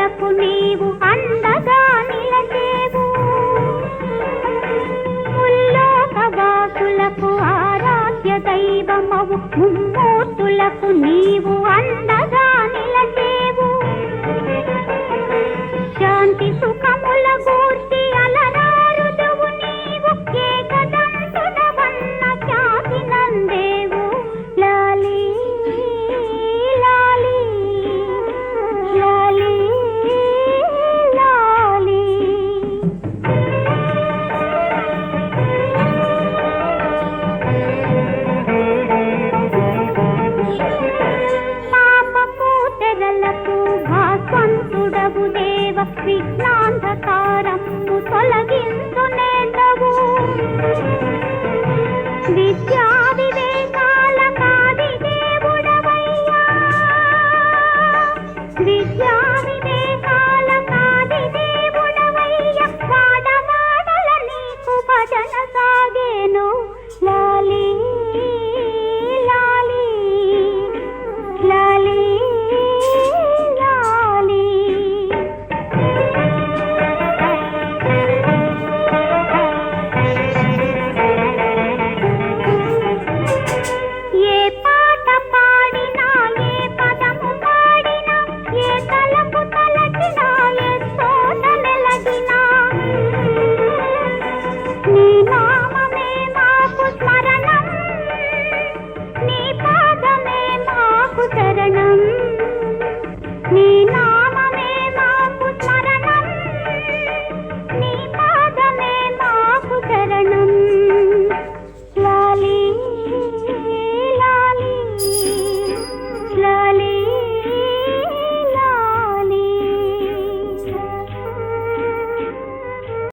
భక్తులకు నీవు అండగా నిలచేవు ముల్లోకవాసులకు ఆరాధ్య దైవమవు ముమ్మూర్తులకు నీవు అండగా నిలచేవు శాంతి సుఖముల గూర్చి అలరారుదువు నీవు ఏకదంతుడవన్న ఖ్యాతి నందేవు లాలీ లాలీ లాలీ లాలీ పాపపు తెరలకు భాస్వంతుడవు దేవ విజ్ఞాంధకారము తొలగించు నేతవు విద్యా వివేకాల కాది దేవుడవయ్యా విద్యా